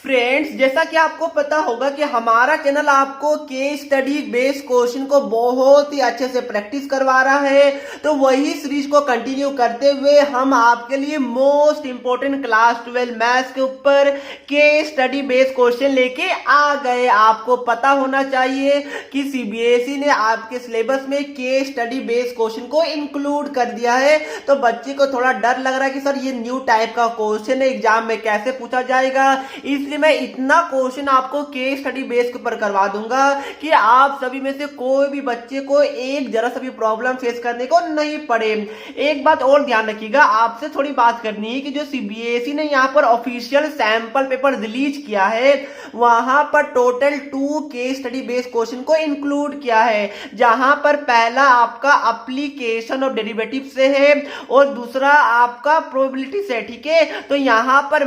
Friends, जैसा कि आपको पता होगा कि हमारा चैनल आपको केस स्टडी बेस्ड क्वेश्चन को बहुत ही अच्छे से प्रैक्टिस करवा रहा है। तो वही सीरीज को कंटिन्यू करते हुए हम आपके लिए मोस्ट इंपोर्टेंट क्लास 12 मैथ्स के ऊपर केस स्टडी बेस्ड क्वेश्चन लेके आ गए। आपको पता होना चाहिए कि सीबीएसई ने आपके सिलेबस में केस स्टडी बेस्ड क्वेश्चन को इंक्लूड कर दिया है। तो बच्चे को थोड़ा डर लग रहा है कि सर ये न्यू टाइप का क्वेश्चन है, एग्जाम में कैसे पूछा जाएगा। इसलिए मैं इतना क्वेश्चन आपको केस स्टडी बेस के ऊपर करवा दूंगा कि आप सभी में से कोई भी बच्चे को एक जरा सा भी प्रॉब्लम फेस करने को नहीं पड़े। एक बात और ध्यान रखिएगा, आपसे थोड़ी बात करनी है कि जो सीबीएसई ने यहाँ पर ऑफिशियल सैंपल पेपर रिलीज किया है वहां पर total 2 case study base question को इंक्लूड किया है, जहां पर पहला आपका एप्लीकेशन ऑफ डेरिवेटिव से है और दूसरा आपका प्रोबेबिलिटी से। ठीक है, तो यहां पर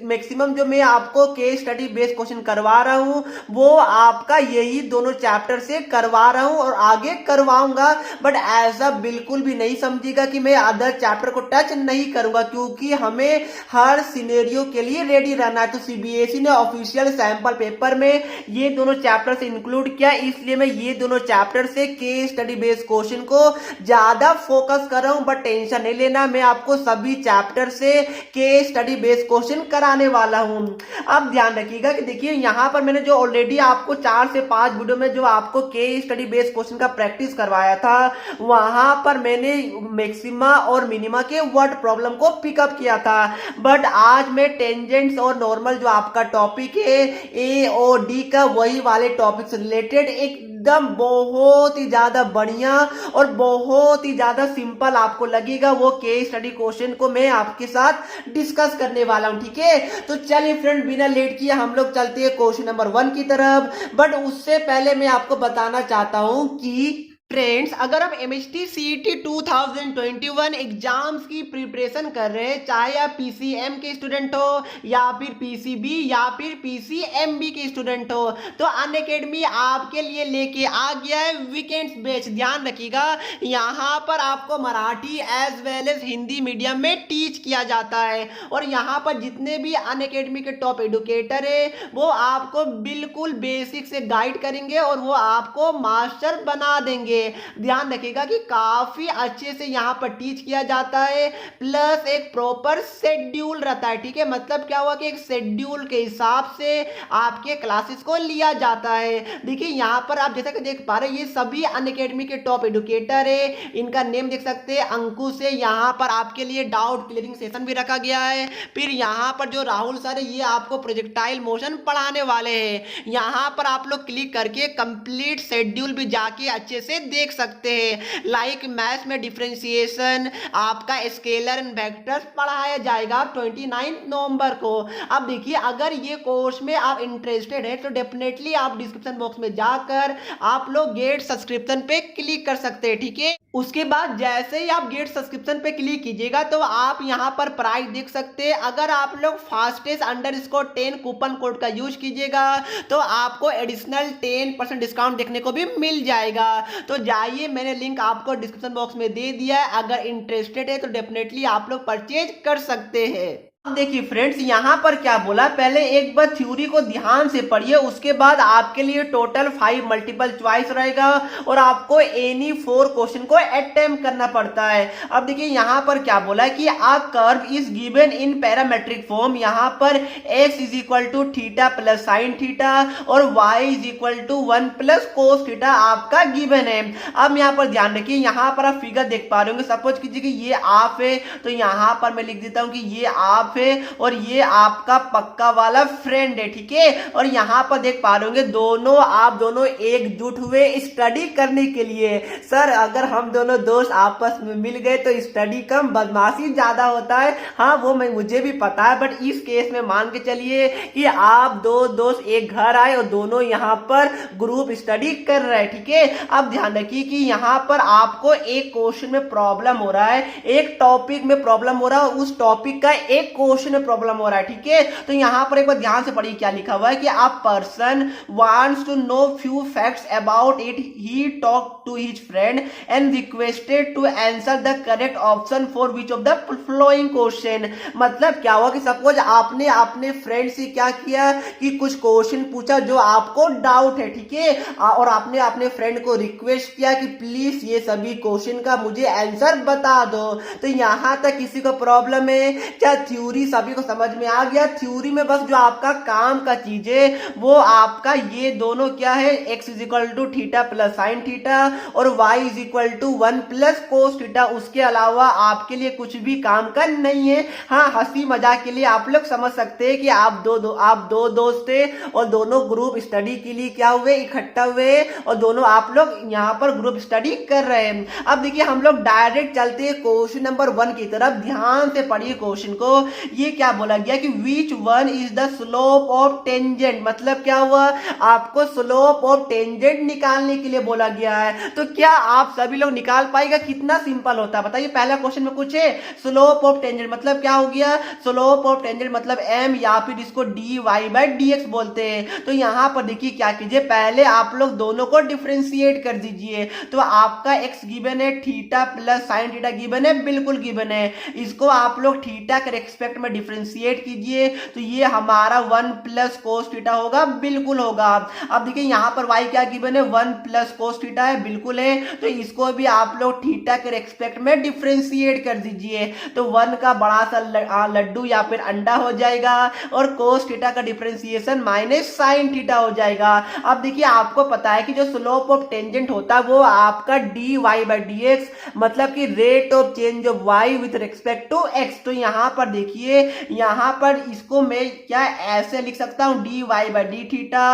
मैक्सिमम जो मैं आपको केस स्टडी बेस्ड क्वेश्चन करवा रहा हूं वो आपका यही दोनों चैप्टर से करवा रहा हूं और आगे करवाऊंगा। बट ऐसा बिल्कुल भी नहीं समझिएगा कि मैं अदर चैप्टर को टच नहीं करूंगा, क्योंकि हमें हर सिनेरियो के लिए रेडी रहना है। तो सीबीएसई ने ऑफिशियल सैंपल पेपर में ये दोनों चैप्टर से इंक्लूड किया, इसलिए मैं ये दोनों चैप्टर से केस स्टडी बेस्ड क्वेश्चन को ज्यादा फोकस कर रहा हूं। बट टेंशन नहीं लेना, मैं आपको सभी चैप्टर से केस स्टडी बेस्ड क्वेश्चन कराने वाला हूं। अब ध्यान रखिएगा कि देखिए यहां पर मैंने जो ऑलरेडी आपको 4 से 5 वीडियो में जो आपको केस स्टडी बेस्ड क्वेश्चन का प्रैक्टिस करवाया था वहां पर मैंने मैक्सिमा और मिनिमा के वर्ड प्रॉब्लम को पिकअप किया था। बट आज मैं टेंजेंट्स और नॉर्मल जो आपका टॉपिक है ए और डी का वही वाले टॉपिक से रिलेटेड एकदम बहुत ही ज्यादा बढ़िया और बहुत ही ज्यादा सिंपल आपको लगेगा वो केस स्टडी क्वेश्चन को मैं आपके साथ डिस्कस करने वाला हूं। ठीक है, तो चलिए फ्रेंड बिना लेट किए हम लोग चलते हैं क्वेश्चन नंबर 1 की तरफ। बट उससे पहले मैं आपको बताना चाहता हूं कि फ्रेंड्स, अगर आप एमएचटी सीईटी 2021 एग्जाम्स की प्रिपरेशन कर रहे हैं, चाहे आप पीसीएम के स्टूडेंट हो या फिर पीसीबी या फिर पीसीएमबी के स्टूडेंट हो, तो अनअकैडमी आपके लिए लेके आ गया है वीकेंड्स बैच। ध्यान रखिएगा, यहाँ पर आपको Marathi as well as Hindi medium में टीच किया जाता है और यहाँ पर जितने भी अनअकैडमी के टॉप एडुकेटर है वो आपको बिल्कुल बेसिक से गाइड करेंगे और वो आपको मास्टर बना देंगे। ध्यान रखिएगा कि काफी अच्छे से यहाँ पर टीच किया जाता है, प्लस एक प्रॉपर शेड्यूल रहता है। ठीक है, मतलब क्या हुआ कि एक शेड्यूल के हिसाब से आपके क्लासेस को लिया जाता है। देखिए यहाँ पर आप जैसा कि देख पा रहे हैं ये सभी अनअकैडमी के टॉप एडुकेटर है, इनका नेम देख सकते हैं अंकुश है। यहाँ पर आपके लिए डाउट क्लियरिंग सेशन भी रखा गया है। फिर यहाँ पर जो राहुल सर है ये आपको प्रोजेक्टाइल मोशन पढ़ाने वाले हैं। यहाँ पर आप लोग क्लिक करके कंप्लीट शेड्यूल भी जाके अच्छे से देख सकते हैं। लाइक मैथ्स में डिफरेंशिएशन, आपका स्केलर एंड वेक्टर्स पढ़ाया जाएगा 29 नवंबर को। अब देखिए अगर ये कोर्स में आप इंटरेस्टेड है तो डेफिनेटली आप डिस्क्रिप्शन बॉक्स में जाकर आप लोग गेट सब्सक्रिप्शन पे क्लिक कर सकते हैं। ठीक है, उसके बाद जैसे ही आप गेट सब्सक्रिप्शन पे क्लिक कीजिएगा तो आप यहाँ पर प्राइस देख सकते हैं। अगर आप लोग fastest_10 कूपन कोड का यूज कीजिएगा तो आपको एडिशनल 10% डिस्काउंट देखने को भी मिल जाएगा। तो जाइए, मैंने लिंक आपको डिस्क्रिप्शन बॉक्स में दे दिया है, अगर इंटरेस्टेड है तो डेफिनेटली आप लोग परचेज कर सकते हैं। अब देखिए फ्रेंड्स, यहाँ पर क्या बोला, पहले एक बार थ्योरी को ध्यान से पढ़िए, उसके बाद आपके लिए टोटल 5 मल्टीपल चॉइस रहेगा और आपको एनी 4 क्वेश्चन को अटेम्प्ट करना पड़ता है। अब देखिए यहाँ पर क्या बोला है कि a curve is given in parametric form. यहाँ पर x is equal to theta plus sine theta और y is equal to 1 plus cos theta आपका गिवन है। अब यहाँ पर ध्यान रखिए, यहाँ पर आप फिगर देख पा रहे होंगे। सपोज कीजिए कि ये आप है तो यहाँ पर मैं लिख देता हूँ कि ये आप है और ये आपका पक्का वाला फ्रेंड है। ठीक है, और यहाँ पर देख पा रहे होंगे दोनों आप दोनों एकजुट हुए स्टडी करने के लिए। सर अगर हम दोनों दोस्त आपस में मिल गए तो स्टडी कम बदमाशी ज्यादा होता है। हाँ वो मुझे भी पता है, बट इस केस में मान के चलिए कि आप दो दोस्त एक घर आए और दोनों यहाँ पर ग्रुप स्टडी कर रहे हैं। ठीक है, अब ध्यान रखिए कि यहाँ पर आपको एक क्वेश्चन में प्रॉब्लम हो रहा है, एक टॉपिक में प्रॉब्लम हो रहा है, उस टॉपिक का एक क्वेश्चन में प्रॉब्लम हो रहा है, ठीक है। तो यहाँ पर एक बार ध्यान से पढ़िए क्या लिखा हुआ है कि a person wants to know few facts about it, he talk to his friend and requested to answer the correct option for which of the following question. मतलब क्या हुआ कि सपोज आपने अपने फ्रेंड से क्या किया कि कुछ क्वेश्चन पूछा जो आपको डाउट है, ठीक है, और आपने अपने फ्रेंड को रिक्वेस्ट किया कि प्लीज ये सभी क्वेश्चन का मुझे आंसर बता दो। तो यहां तक किसी को प्रॉब्लम है क्या? थ्योरी सभी को समझ में आ गया? थ्योरी में बस जो आपका काम का चीज है वो आपका ये दोनों क्या है, x is equal to theta plus sine theta और y is equal to 1 plus cos theta. उसके अलावा आपके लिए कुछ भी काम का नहीं है। हाँ, हंसी मजाक के लिए आप लोग समझ सकते हैं कि आप दो दोस्त थे और दोनों ग्रुप स्टडी के लिए क्या हुए, इकट्ठा हुए और दोनों आप लोग यहाँ पर ग्रुप स्टडी कर रहे हैं। अब देखिए हम लोग डायरेक्ट चलते हैं क्वेश्चन नंबर 1 की तरफ। ध्यान से पढ़िए क्वेश्चन को। ये क्या बोला गया कि which one is the slope of tangent. मतलब क्या हुआ, आपको स्लोप ऑफ टेंजेंट निकालने के लिए बोला गया है। तो क्या आप सभी लोग निकाल पाएगा? कितना सिंपल होता है बताइए। पहला क्वेश्चन में कुछ है स्लोप ऑफ टेंजेंट मतलब क्या हो गया, स्लोप ऑफ टेंजेंट मतलब m या फिर इसको dy बाय dx बोलते हैं। तो यहां पर देखिए क्या कीजिए, पहले आप लोग दोनों को डिफरेंशिएट कर दीजिए। तो आपका x गिवन है, theta plus sine theta given है, बिल्कुल गिवन है। इसको आप लोग थीटा के रेस्पेक्ट में डिफरेंशिएट कीजिए तो ये हमारा 1 प्लस कोस थीटा होगा, बिल्कुल होगा। अब देखिए यहाँ पर y क्या गिवन है, 1 प्लस कोस थीटा है, बिल्कुल है। तो इसको भी आप लोग थीटा के रेस्पेक्ट में डिफरेंशिएट कर दीजिए तो 1 का बड़ा सा लड्डू या फिर अंडा हो जाएगा और कोस थीटा का डिफरेंशिएशन माइनस साइन थीटा हो जाएगा। अब देखिए आपको पता है कि जो स्लोप ऑफ टेंजेंट होता है वो आपका dy बाय dx मतलब कि rate of change of y with respect to x। तो यहाँ पर देखिए, यहाँ पर इसको मैं क्या ऐसे लिख सकता हूँ, dy by d theta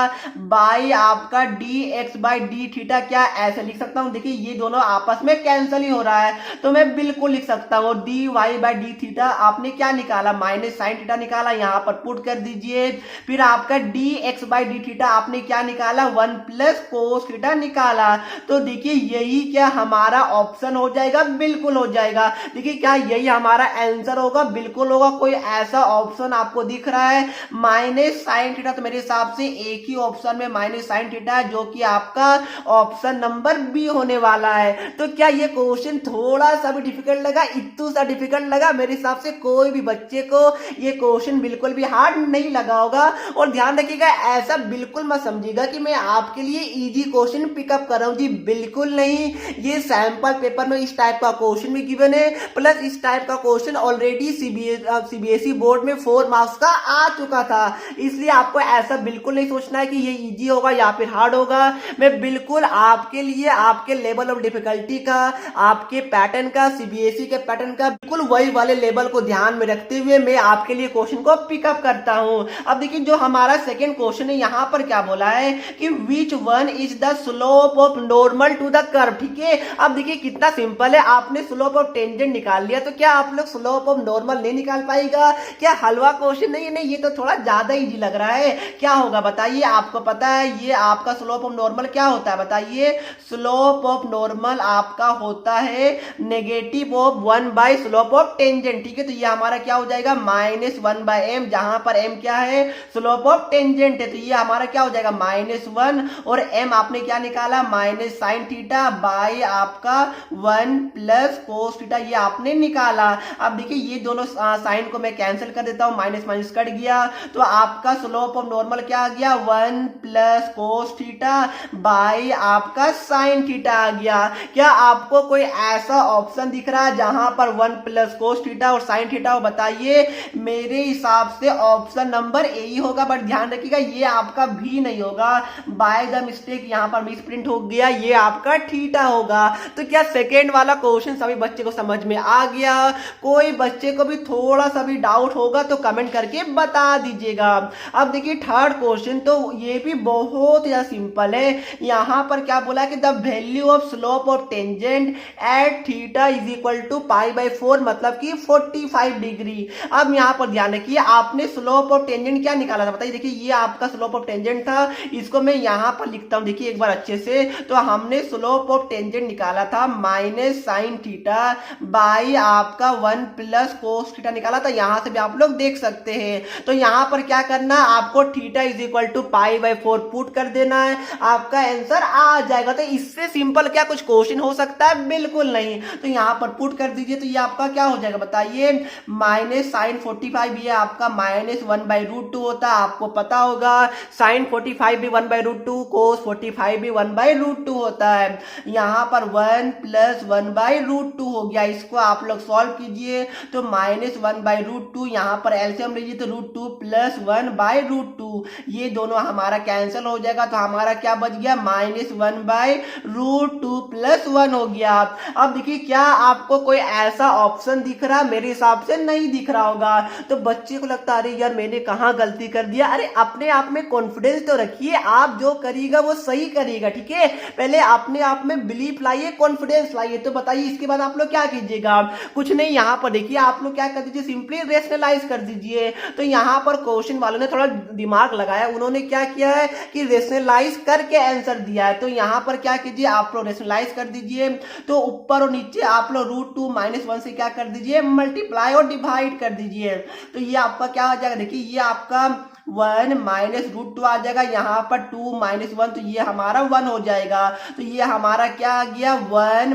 by आपका dx बाय डी थीटा, क्या ऐसे लिख सकता हूँ। देखिए ये दोनों आपस में कैंसिल ही हो रहा है तो मैं बिल्कुल लिख सकता हूँ dy बाय डी थीटा। आपने क्या निकाला, माइनस साइन थीटा निकाला, यहाँ पर पुट कर दीजिए। फिर आपका dx बाय डी थीटा आपने क्या निकाला, 1 प्लस कोस थीटा निकाला। तो देखिए यही क्या हमारा ऑप्शन हो जाएगा, बिल्कुल हो जाएगा। देखिए क्या यही हमारा आंसर होगा, बिल्कुल होगा। कोई ऐसा ऑप्शन आपको दिख रहा है माइनस साइन थीटा? तो मेरे हिसाब से एक ही ऑप्शन में माइनस साइन थीटा है जो कि आपका ऑप्शन नंबर बी होने वाला है। तो क्या ये क्वेश्चन थोड़ा सा भी डिफिकल्ट लगा, इतना सा डिफिकल्ट लगा? मेरे हिसाब से कोई भी बच्चे को ये क्वेश्चन बिल्कुल भी हार्ड नहीं लगा होगा। और ध्यान रखिएगा, ऐसा बिल्कुल मत समझिएगा कि मैं आपके लिए इजी क्वेश्चन पिकअप कर रहा हूं जी, बिल्कुल नहीं। ये सैंपल पेपर में इस टाइप का क्वेश्चन भी गिवन है, प्लस इस टाइप का क्वेश्चन ऑलरेडी सीबीएसई बोर्ड में 4 मार्क्स का आ चुका था। इसलिए आपको ऐसा बिल्कुल नहीं सोचना है कि ये इजी होगा या फिर हार्ड होगा। मैं बिल्कुल आपके लिए आपके लेवल ऑफ डिफिकल्टी का, आपके पैटर्न का, सीबीएसई के पैटर्न का बिल्कुल वही वाले लेवल को ध्यान में रखते हुए मैं आपके लिए क्वेश्चन को पिकअप करता हूं। अब देखिए जो हमारा सेकंड क्वेश्चन है, यहां पर क्या बोला है कि which one is the slope of normal to the curve. ठीक है, अब देखिए कितना सिंपल है, आपने स्लोप ऑफ टेंजेंट निकाल लिया तो क्या आप लोग स्लोप ऑफ नॉर्मल नहीं निकाल पाएगा? क्या हलवा क्वेश्चन नहीं है? नहीं, ये तो थोड़ा ज्यादा इजी लग रहा है। क्या होगा बताइए, आपको पता है ये आपका स्लोप ऑफ नॉर्मल क्या होता है बताइए? स्लोप ऑफ नॉर्मल आपका होता है negative of 1 by slope of tangent. ठीक है, तो ये हमारा क्या हो जाएगा, -1 बाय m, जहां पर m क्या है, स्लोप ऑफ टेंजेंट है। तो ये हमारा क्या हो जाएगा, -1 और m आपने क्या निकाला, माइनस साइन थीटा बाय आपका 1 प्लस कोस थीटा, ये आपने निकाला। अब देखिए ये दोनों साइन को मैं कैंसिल कर देता हूं, माइनस माइनस कट गया तो आपका स्लोप ऑफ नॉर्मल क्या आ गया, 1 प्लस कोस थीटा बाय आपका साइन थीटा आ गया। क्या आपको कोई ऐसा ऑप्शन दिख रहा है जहां पर 1 प्लस कोस थीटा और साइन थीटा हो? बताइए। मेरे हिसाब से ऑप्शन नंबर ए ही होगा, बट ध्यान रखिएगा ये आपका भी नहीं होगा, बाय द मिस्टेक यहां पर मिस प्रिंट हो गया, ये आपका थीटा होगा। तो क्या सेकेंड वाला क्वेश्चन सभी बच्चे को समझ में आ गया? कोई बच्चे को भी थोड़ा सा भी डाउट होगा तो कमेंट करके बता दीजिएगा। अब देखिए थर्ड क्वेश्चन, तो ये भी बहुत ज्यादा सिंपल है। यहां पर क्या बोला कि the value of slope of tangent at theta is equal to π/4 मतलब कि 45 डिग्री। अब यहां पर ध्यान रखिए, आपने स्लोप ऑफ टेंजेंट क्या निकाला था बताइए। देखिए ये आपका स्लोप ऑफ टेंजेंट था, इसको मैं यहां पर लिखता हूं देखिए एक बार अच्छे से। तो हमने स्लोप ऑफ टेंजेंट निकाला था माइनस साइन थीटा बाई आपका 1 प्लस कोस थीटा निकाला। निकाला था, यहाँ से भी आप लोग देख सकते हैं। तो यहाँ पर क्या करना है, आपको theta is equal to pi by 4 put कर देना है, आपका आंसर आ जाएगा। तो इससे सिंपल क्या कुछ क्वेश्चन हो सकता है? बिल्कुल नहीं। तो यहाँ पर पुट कर दीजिए, तो ये आपका क्या हो जाएगा बताइए, माइनस साइन 45 ये आपका माइनस 1/√2 होता है, आपको पता होगा साइन 45 भी 1/√2, कोस 45 भी 1/√2 होता है। यहाँ पर 1 प्लस 1/√2 हो गया, इसको आप लोग सॉल्व कीजिए तो माइनस 1/√2, यहाँ पर एलसीएम लीजिए तो √2 प्लस 1/√2, ये दोनों हमारा कैंसिल हो जाएगा। तो हमारा क्या बच गया, माइनस 1/√2 प्लस 1 हो गया। अब देखिए क्या आपको कोई ऐसा ऑप्शन दिख रहा? मेरे हिसाब से नहीं दिख रहा होगा। तो बच्चे को लगता है अरे यार मैंने कहाँ गलती कर दिया। अरे अपने आप में कॉन्फिडेंस तो रखिए, आप जो करिएगा वो सही करिएगा, ठीक है। पहले अपने आप में बिलीफ लाइए, कॉन्फिडेंस लाइए। तो बताइए इसके बाद आप लोग क्या कीजिएगा? कुछ नहीं, यहाँ पर देखिए आप लोग क्या कर दीजिए, सिंपली रेशनलाइज कर दीजिए। तो यहाँ पर क्वेश्चन वालों ने थोड़ा दिमाग लगाया, उन्होंने क्या किया है कि रेशनलाइज करके आंसर दिया है। तो यहाँ पर क्या कीजिए, आप लोग रेशनलाइज कर दीजिए, तो ऊपर और नीचे आप लोग √2 - 1 से क्या कर दीजिए, मल्टीप्लाई और डिवाइड कर दीजिए। तो ये आपका क्या हो जाएगा, देखिए ये आपका 1 - √2 आ जाएगा, यहाँ पर 2 - 1 तो ये हमारा 1 हो जाएगा। तो ये हमारा क्या आ गया, 1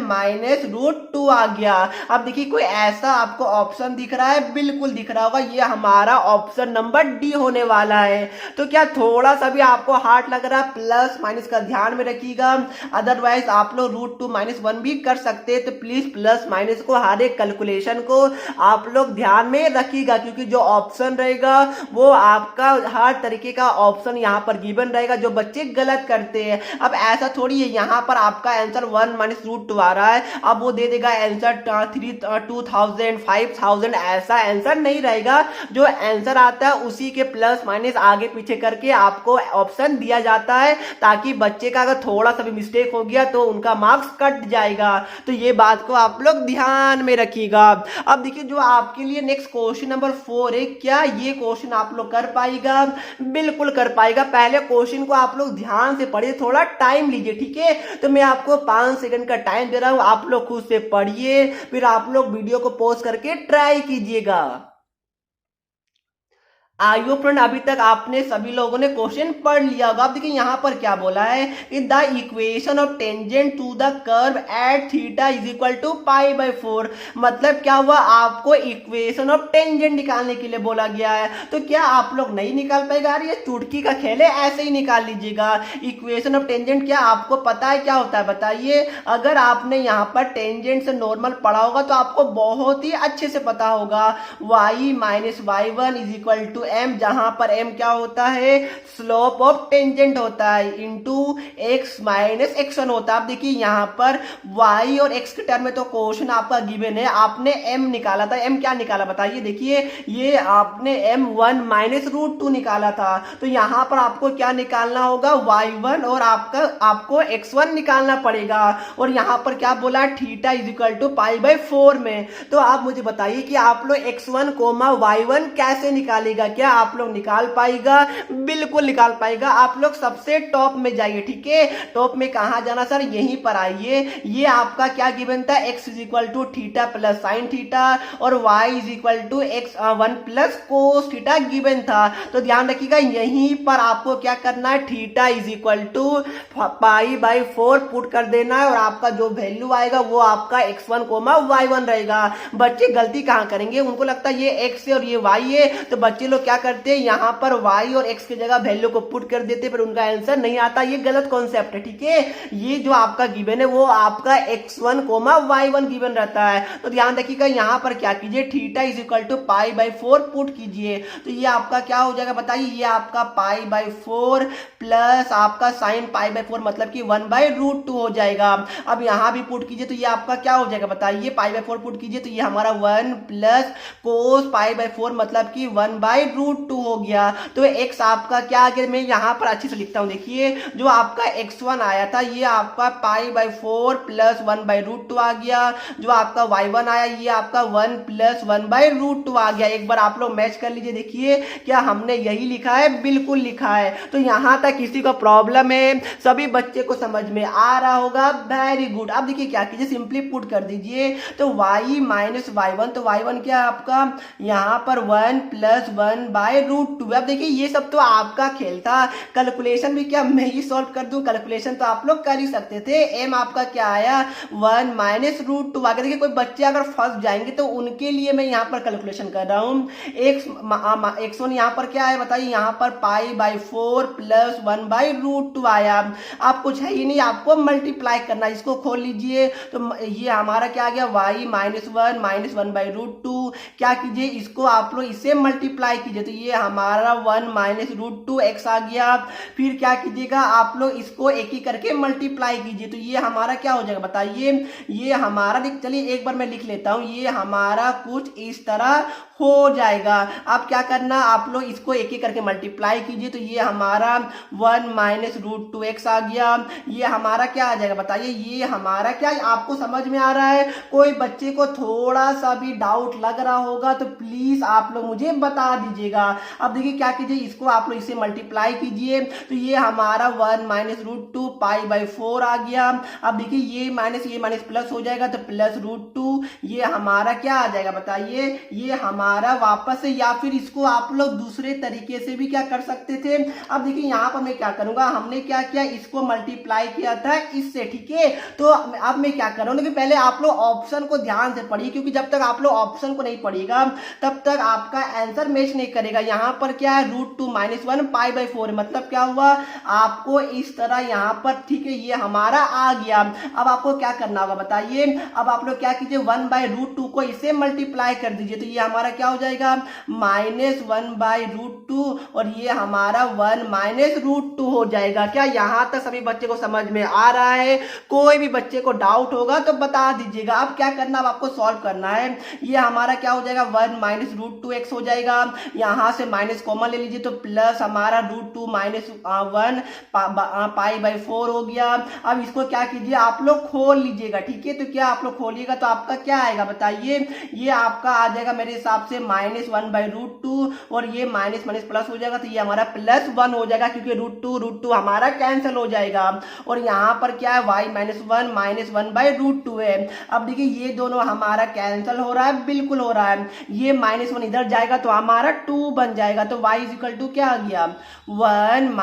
- √2 आ गया। अब देखिए कोई ऐसा आपको ऑप्शन दिख रहा है? बिल्कुल दिख रहा होगा, ये हमारा ऑप्शन नंबर डी होने वाला है। तो क्या थोड़ा सा भी आपको हार्ड लग रहा है, प्लस माइनस का ध्यान में रखिएगा, अदरवाइज आप लोग √2 - 1 भी कर सकते हैं। तो प्लीज प्लस माइनस को, हर एक कैलकुलेशन को आप लोग ध्यान में रखिएगा, क्योंकि जो ऑप्शन रहेगा वो आपका हर तरीके का ऑप्शन यहाँ पर गिवन रहेगा, जो बच्चे गलत करते हैं। अब ऐसा थोड़ी है, यहाँ पर आपका आंसर 1 - √2 आ रहा है, अब वो दे देगा आंसर 2000 5000, ऐसा आंसर नहीं रहेगा। जो आंसर आता है उसी के प्लस माइनस आगे पीछे करके आपको ऑप्शन दिया जाता है, ताकि बच्चे का अगर थोड़ा सा भी मिस्टेक हो गया तो उनका मार्क्स कट जाएगा। तो ये बात को आप लोग ध्यान में रखिएगा। अब देखिए जो आपके लिए नेक्स्ट क्वेश्चन नंबर 4 है, क्या ये क्वेश्चन आप लोग कर पाएगा? बिल्कुल कर पाएगा। पहले क्वेश्चन को आप लोग ध्यान से पढ़िए, थोड़ा टाइम लीजिए, ठीक है। तो मैं आपको 5 सेकंड का टाइम दे रहा हूं, आप लोग खुद से पढ़िए, फिर आप लोग वीडियो को पॉज करके ट्राई कीजिएगा। आइयो फ्रेंड, अभी तक आपने सभी लोगों ने क्वेश्चन पढ़ लिया होगा। अब देखिए यहाँ पर क्या बोला है कि the equation of tangent to the curve at theta is equal to π/4। मतलब क्या हुआ, आपको इक्वेशन ऑफ टेंजेंट निकालने के लिए बोला गया है। तो क्या आप लोग नहीं निकाल पाएगा? अरे ये चुटकी का खेल है, ऐसे ही निकाल लीजिएगा। इक्वेशन ऑफ टेंजेंट क्या आपको पता है क्या होता है? बताइए। अगर आपने यहाँ पर टेंजेंट से नॉर्मल पढ़ा होगा तो आपको बहुत ही अच्छे से पता होगा, y - y1 is equal to m, जहां पर m क्या होता है, स्लोप ऑफ टेंजेंट होता है, इंटू x - x1 होता है। अब देखिए यहाँ पर y और x के टर्म में तो क्वेश्चन आपका गिवन है, आपने m निकाला था। m क्या निकाला बताइए? देखिए ये आपने m1 - √2 निकाला था। तो यहाँ पर आपको क्या निकालना होगा, y1 और आपको x1 निकालना पड़ेगा। और यहाँ पर क्या बोला, थीटा इज इक्वल टू π/4 में। तो आप मुझे बताइए कि आप लोग x1 y1 कैसे निकालेगा? क्या आप लोग निकाल पाएगा? बिल्कुल निकाल पाएगा। आप लोग सबसे टॉप में जाइए, ठीक है। टॉप में कहां जाना सर? यहीं पर आइए। ये आपका क्या गिवन था, x is equal to theta plus sine theta और y is equal to x1 plus cos theta given था। तो ध्यान रखिएगा, यहीं पर आपको क्या करना है, theta is equal to π/4 put कर देना है, और आपका जो वैल्यू आएगा वो आपका x1 y1 रहेगा। बच्चे गलती कहां करेंगे, उनको लगता है ये x है और ये y है, तो बच्चे लोग क्या करते हैं, यहाँ पर y और x की जगह वैल्यू को पुट कर देते, पर उनका आंसर नहीं आता। ये गलत कॉन्सेप्ट है, ठीक है। ये जो आपका गिवन है वो आपका x1 y1 गिवन रहता है। तो ध्यान रखिएगा, यहाँ पर क्या कीजिए, theta is equal to π/4 put कीजिए। तो ये आपका क्या हो जाएगा बताइए, ये आपका π/4 प्लस आपका साइन π/4 मतलब कि 1/√2 हो जाएगा। अब यहाँ भी पुट कीजिए, तो ये आपका क्या हो जाएगा बताइए, π/4 पुट कीजिए, तो ये हमारा 1 प्लस कोस π/4 मतलब कि 1/√2 √2 हो गया। तो x आपका क्या आ गया, मैं यहाँ पर अच्छे से लिखता हूँ। देखिए जो आपका x1 आया था ये आपका π/4 + 1/√2 आ गया। जो आपका y1 आया ये आपका 1 + 1/√2 आ गया। एक बार आप लोग मैच कर लीजिए, देखिए क्या हमने यही लिखा है, बिल्कुल लिखा है। तो यहाँ तक किसी को प्रॉब्लम है, सभी बच्चे को समझ में आ रहा होगा, वेरी गुड। अब देखिए क्या कीजिए, सिंपली पुट कर दीजिए। तो y - y1, तो y1 क्या है आपका यहाँ पर 1 + 1/√2। अब देखिए ये सब तो आपका खेल था, कैलकुलेशन भी क्या मैं ही सॉल्व कर दूं, कैलकुलेशन तो आप लोग कर ही सकते थे। m आपका क्या आया 1 - √2 आगे। देखिए कोई बच्चे अगर फंस जाएंगे तो उनके लिए मैं यहाँ पर कैलकुलेशन कर रहा हूँ। x1 यहाँ पर क्या है बताइए, यहाँ पर π/4 + 1/√2 आया। आप कुछ है ही नहीं, आपको मल्टीप्लाई करना है। इसको खोल लीजिए तो ये हमारा क्या आ गया y - 1 - 1/√2। क्या कीजिए इसको आप लोग इससे मल्टीप्लाई कीजिए, तो ये हमारा 1 - √2x आ गया। फिर क्या कीजिएगा आप लोग इसको एक ही करके मल्टीप्लाई कीजिए, तो ये हमारा क्या हो जाएगा बताइए, ये हमारा चलिए एक बार मैं लिख लेता हूँ, ये हमारा कुछ इस तरह हो जाएगा। अब क्या करना, आप लोग इसको एक ही करके मल्टीप्लाई कीजिए, तो ये हमारा 1 - √2x आ गया। ये हमारा क्या आ जाएगा बताइए, ये हमारा क्या, आपको समझ में आ रहा है? कोई बच्चे को थोड़ा सा भी डाउट लग रहा होगा तो प्लीज आप लोग मुझे बता दीजिएगा। अब देखिए क्या कीजिए, इसको आप लोग इसे मल्टीप्लाई कीजिए, तो ये हमारा 1 - √2 π/4 आ गया। अब देखिए ये माइनस प्लस हो जाएगा, तो +√2। ये हमारा क्या आ जाएगा बताइए, ये हमारा वापस से, या फिर इसको आप लोग दूसरे तरीके से भी क्या कर सकते थे। अब देखिए यहाँ पर मैं क्या करूंगा, हमने क्या किया, इसको मल्टीप्लाई किया था इससे, ठीक है। तो अब मैं क्या कर रहा हूँ, लेकिन पहले आप लोग ऑप्शन को ध्यान से पढ़िए, क्योंकि जब तक आप लोग ऑप्शन को नहीं पढ़िएगा तब तक आपका आंसर मैच नहीं करेगा। यहाँ पर क्या है √2 - 1 π/4, मतलब क्या हुआ, आपको इस तरह यहाँ पर, ठीक है, ये हमारा आ गया। अब आपको क्या करना होगा बताइए, अब आप लोग क्या कीजिए 1/√2 को इसे मल्टीप्लाई कर दीजिए, तो ये हमारा क्या हो जाएगा -1/√2, और ये हमारा 1 - √2 हो जाएगा। क्या यहाँ तक सभी बच्चे को समझ में आ रहा है? कोई भी बच्चे को डाउट होगा तो बता दीजिएगा। अब क्या करना, अब आपको सॉल्व करना है। ये हमारा क्या हो जाएगा 1 - √2x हो जाएगा। यहाँ से माइनस कॉमन ले लीजिए, तो प्लस हमारा √2 - 1 π/4 हो गया। अब इसको क्या कीजिए आप लोग खोल लीजिएगा, ठीक है। तो क्या आप लोग खोलिएगा तो आपका क्या आएगा बताइए, ये आपका आ जाएगा मेरे हिसाब से -1/√2, और ये माइनस प्लस हो जाएगा, तो ये हमारा +1 हो जाएगा, क्योंकि √2 हमारा कैंसिल हो जाएगा। और यहाँ पर क्या है y - 1 - 1/√2 है। अब देखिए ये दोनों हमारा कैंसिल हो रहा है, बिल्कुल हो रहा है। ये -1 इधर जाएगा तो हमारा 2 बन जाएगा, तो y = क्या आ गया 1 -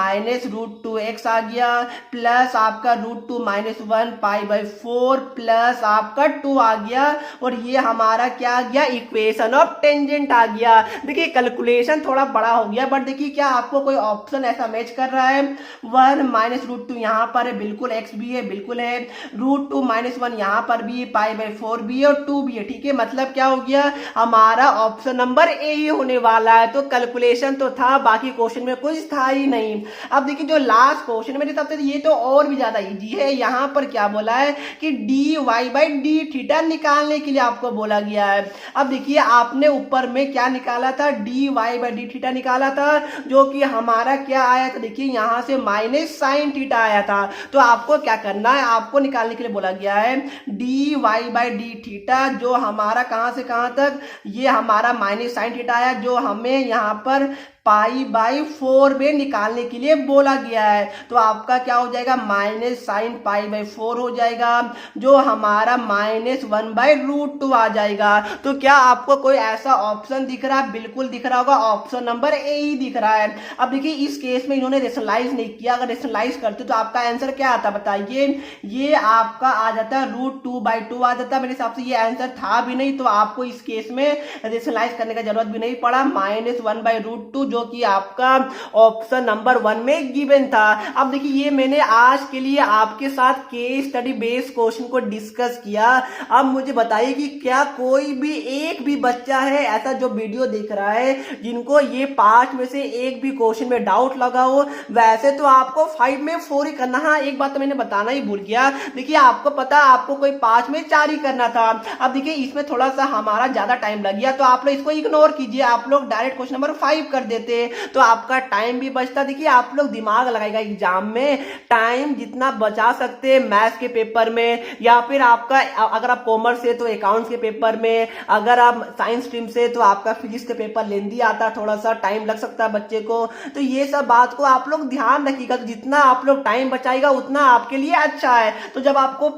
√2x आ गया, प्लस आपका √2 - 1 π/4 प्लस आपका 2 आ गया, और ये हमारा क्या आ गया, इक्वेशन ऑफ टेंजेंट आ गया। देखिए कैलकुलेशन थोड़ा बड़ा हो गया, बट देखिए क्या आपको कोई ऑप्शन ऐसा मैच कर रहा है। 1 - √2 यहाँ पर है, बिल्कुल x भी है, बिल्कुल है। √2 - 1 यहाँ पर भी है, π/4 भी है, और 2 भी है, ठीक है। मतलब क्या हो गया, हमारा ऑप्शन नंबर ए ही होने वाला है। तो कैलकुलेशन तो था, बाकी क्वेश्चन में कुछ था ही नहीं। अब देखिए जो लास्ट क्वेश्चन मेरे हिसाब से ये तो और भी ज्यादा इजी है। यहाँ पर क्या बोला है कि dy/dθ निकालने के लिए आपको बोला गया है। अब देखिए आपने ऊपर में क्या निकाला था, dy/dθ निकाला था, जो कि हमारा क्या आया था, देखिए यहाँ से -sin θ आया था। तो आपको क्या करना है, आपको निकालने के लिए बोला गया है dy/dθ, जो हमारा कहां से कहां तक, ये हमारा -sin θ आया, जो हमें यहाँ पर π/4 में निकालने के लिए बोला गया है। तो आपका क्या हो जाएगा -sin π/4 हो जाएगा, जो हमारा -1/√2 आ जाएगा। तो क्या आपको कोई ऐसा ऑप्शन दिख रहा है? बिल्कुल दिख रहा होगा, ऑप्शन नंबर ए ही दिख रहा है। अब देखिए इस केस में इन्होंने रेशनलाइज नहीं किया, अगर रेशनलाइज करते तो आपका आंसर क्या आता बताइए, ये आपका आ जाता √2/2 आ जाता। मेरे हिसाब से ये आंसर था भी नहीं, तो आपको इस केस में रेशनलाइज करने का जरूरत भी नहीं पड़ा। -1/√2 जो जो कि आपका ऑप्शन नंबर 1 में गिवन था। अब देखिए ये मैंने आज के लिए आपके साथ केस स्टडी बेस्ड क्वेश्चन को डिस्कस किया। अब मुझे बताइए कि क्या कोई भी एक भी बच्चा है ऐसा जो वीडियो देख रहा है जिनको ये 5 में से एक भी क्वेश्चन में डाउट लगा हो? वैसे तो आपको 5 में 4 ही करना। हाँ, एक बात तो मैंने बताना ही भूल गया। देखिए आपको पता आपको कोई 5 में 4 ही करना था। अब देखिए इसमें थोड़ा सा हमारा ज्यादा टाइम लग गया तो आप लोग इसको इग्नोर कीजिए, आप लोग डायरेक्ट क्वेश्चन नंबर 5 कर देते तो आपका टाइम भी बचता। देखिए आप लोग दिमाग लगाएगा एग्जाम में, टाइम जितना बचा सकते मैथ्स के पेपर में, या फिर आपका अगर आप कॉमर्स से तो अकाउंट्स के पेपर में, अगर आप साइंस स्ट्रीम से तो आपका फिजिक्स के पेपर लेंदी आता, थोड़ा सा टाइम लग सकता है बच्चे को। तो ये सब बात को आप लोग ध्यान रखिएगा। तो जितना आप लोग टाइम बचाएगा उतना आपके लिए अच्छा है। तो जब आपको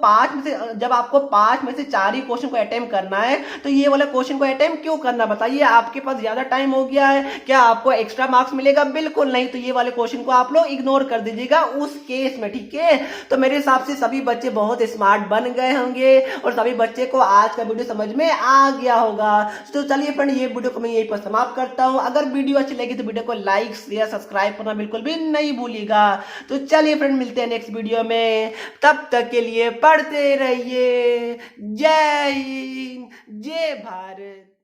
5 में से 4 ही क्वेश्चन को अटेम्प्ट करना है तो ये वाला क्वेश्चन को अटेम्प्ट क्यों करना? बताइए, आपके पास ज्यादा टाइम हो गया है, क्या आपको एक्स्ट्रा मार्क्स मिलेगा? बिल्कुल नहीं। तो ये वाले क्वेश्चन को आप लोग इग्नोर कर दीजिएगा उस केस में, ठीक है। तो मेरे हिसाब से सभी बच्चे बहुत स्मार्ट बन गए होंगे और सभी बच्चे को आज का वीडियो समझ में आ गया होगा। तो चलिए फ्रेंड, ये वीडियो को मैं यहीं पर समाप्त करता हूं। अगर वीडियो अच्छी लगी तो वीडियो को लाइक शेयर सब्सक्राइब करना बिल्कुल भी नहीं भूलिएगा। तो चलिए फ्रेंड, मिलते हैं नेक्स्ट वीडियो में। तब तक के लिए पढ़ते रहिए। जय हिंद, जय भारत।